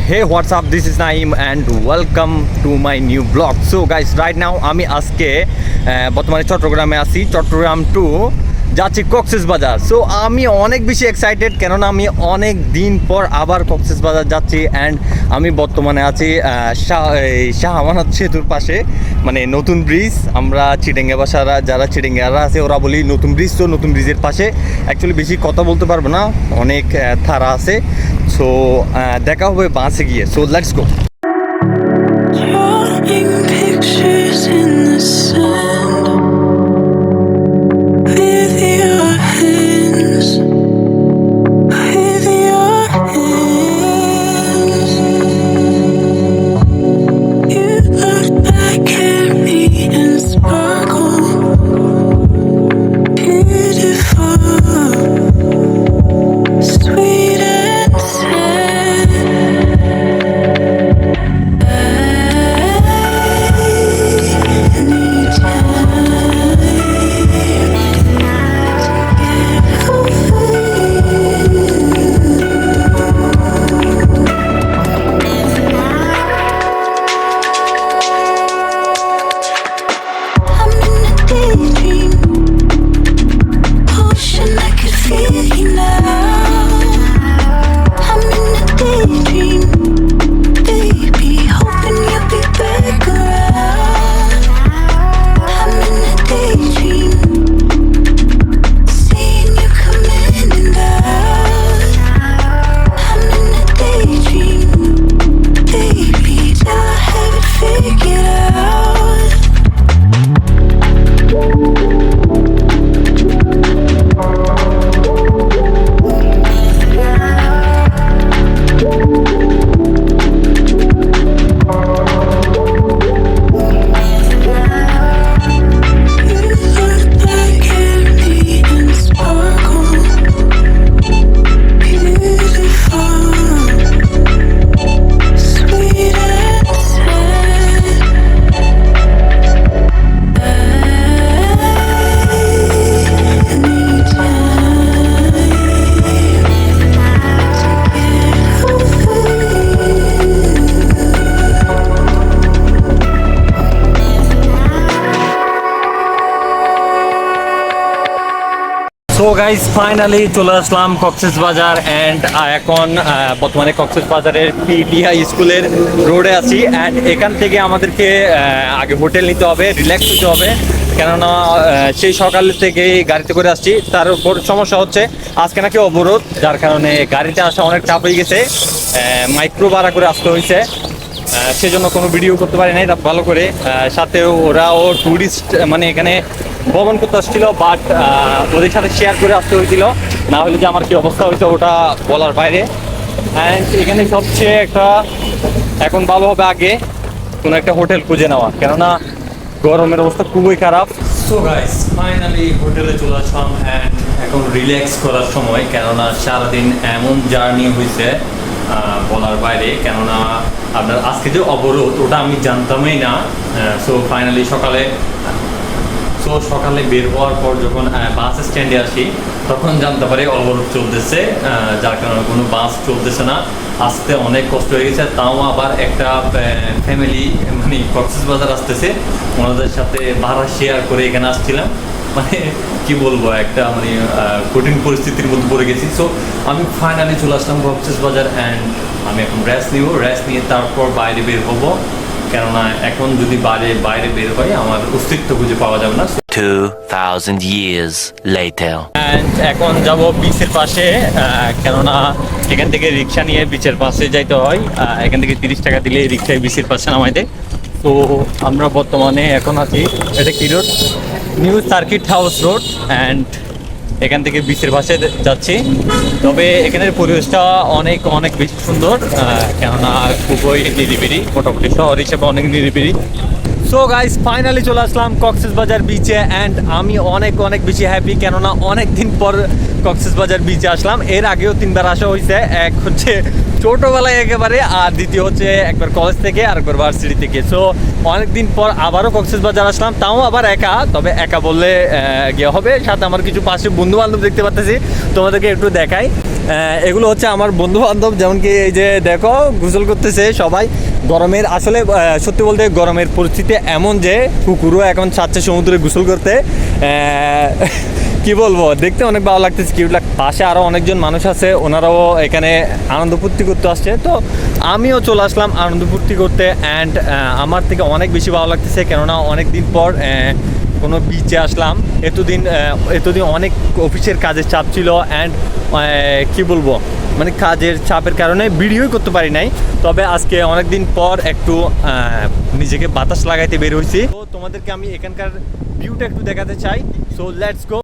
Hey, what's up? This is Naeem and welcome to my new vlog. So guys, right now আমি আজকে বর্তমানে চট্টগ্রামে আছি। Chittagong two যাচ্ছি কক্সবাজার। সো আমি অনেক বেশি এক্সাইটেড, কেননা আমি অনেক দিন পর আবার কক্সবাজার যাচ্ছি। অ্যান্ড আমি বর্তমানে আছি শাহ আমানত সেতুর পাশে, মানে নতুন ব্রিজ। আমরা চিটেঙ্গা বাসারা যারা চিটেঙ্গারা আছে ওরা বলি নতুন ব্রিজ। তো নতুন ব্রিজের পাশে অ্যাকচুয়ালি বেশি কথা বলতে পারবো না, অনেক ধারা আছে। সো দেখা হবে বাসে গিয়ে। So let's go. Drawing pictures in the sand with your hands, with your hands. You look back at me and sparkle, beautiful, sweet and sad. So guys finally চলে আসলাম কক্সবাজার। অ্যান্ড এখন বর্তমানে কক্সবাজারের পিটিআই স্কুলের রোডে আছি। অ্যান্ড এখান থেকে আমাদেরকে আগে হোটেল নিতে হবে, রিল্যাক্স হতে হবে, কেননা সেই সকাল থেকে গাড়িতে করে আসছি। তার উপর সমস্যা হচ্ছে আজকে নাকি অবরোধ, যার কারণে গাড়িতে আসা অনেক চাপ হয়ে গেছে। মাইক্রো ভাড়া করে আসতে হয়েছে, সেজন্য কোনো ভিডিও করতে পারি নাই ভালো করে। সাথেও ওরাও ট্যুরিস্ট মানে এখানে ভ্রমণ করতে আসছিল, বাট ওদের সাথে শেয়ার করে আসতে হয়েছিল, না হলে যে আমার কি অবস্থা হয়েছে ওটা বলার বাইরে। অ্যান্ড এখানে সবচেয়ে একটা এখন ভালো হবে আগে কোনো একটা হোটেল খুঁজে নেওয়া, কেননা গরমের অবস্থা খুবই খারাপ। সো গাইস ফাইনালি হোটেলে চলে আসলাম। অ্যান্ড এখন রিল্যাক্স করার সময়, কেননা সারাদিন এমন জার্নি হয়েছে বলার বাইরে। কেননা আপনার আজকে যে অবরোধ ওটা আমি জানতামই না। সো ফাইনালি সকালে বের হওয়ার পর যখন বাস স্ট্যান্ডে আসি তখন জানতে পারি অবরোধ চলতেছে, যার কারণে কোনো বাস চলতেছে না। আসতে অনেক কষ্ট হয়ে গেছে। তাও আবার একটা ফ্যামিলি মানে কক্সবাজার আসতেছে, ওনাদের সাথে ভাড়া শেয়ার করে এখানে আসছিলাম। মানে কি বলবো, একটা মানে কঠিন পরিস্থিতির মধ্যে পড়ে গেছি। সো আমি ফাইনালি চলে আসলাম কক্সবাজার। অ্যান্ড আমি এখন রেস্ট নিয়ে তারপর বাইরে বের হবো, কেননা এখন যদি বাইরে বের হয় আমার অস্তিত্ব খুঁজে পাওয়া যাবে না। 2000 years later. অ্যান্ড এখন যাব বিচের পাশে, কেননা এখান থেকে রিক্সা নিয়ে বিচের পাশে যাইতে হয়। এখান থেকে 30 টাকা দিলে রিক্সায় বিচের পাশে নামাই দেয়। তো আমরা বর্তমানে এখন আছি, এটা কি road, new circuit house road. And এখান থেকে বিচের পাশে যাচ্ছি। তবে এখানের পরিবেশটা অনেক অনেক বেশি সুন্দর, কেননা খুবই নিরিবিলি, মোটামুটি শহর হিসেবে অনেক নিরিবিলি। সো গাইস ফাইনালি চলে আসলাম কক্সবাজার বিচে। অ্যান্ড আমি অনেক অনেক বেশি হ্যাপি, কেননা অনেক দিন পর কক্সবাজার বিচে আসলাম। এর আগেও 3বার আসা হয়েছে, এক হচ্ছে ছোটোবেলায় একেবারে, আর দ্বিতীয় হচ্ছে একবার কলেজ থেকে আর একবার ভার্সিটি থেকে। সো অনেকদিন পর আবারও কক্সবাজার আসলাম, তাও আবার একা। তবে একা বললে গিয়ে হবে, সাথে আমার কিছু পাশে বন্ধু বান্ধব দেখতে পাচ্ছি, তোমাদেরকে একটু দেখাই। এগুলো হচ্ছে আমার বন্ধু বান্ধব, যেমন কি এই যে দেখো গোসল করতেছে সবাই গরমের। আসলে সত্যি বলতে গরমের পরিস্থিতি এমন যে কুকুরও এখন ছাড়ছে সমুদ্রে গোসল করতে। কি বলবো, দেখতে অনেক ভালো লাগতেছে, কিউট লাগ। পাশে আরও অনেকজন মানুষ আছে, ওনারাও এখানে আনন্দ ফুর্তি করতে আসছে, তো আমিও চলে আসলাম আনন্দ ফুর্তি করতে। অ্যান্ড আমার থেকে অনেক বেশি ভালো লাগতেছে, কেননা অনেক দিন পর কোনো বিচে আসলাম। এতদিন অনেক অফিসের কাজের চাপ ছিল, অ্যান্ড কি বলবো, মানে কাজের চাপের কারণে ভিডিওই করতে পারি নাই। তবে আজকে অনেক দিন পর একটু নিজেকে বাতাস লাগাইতে বের হয়েছি, তো তোমাদেরকে আমি এখানকার ভিউটা একটু দেখাতে চাই। So let's go.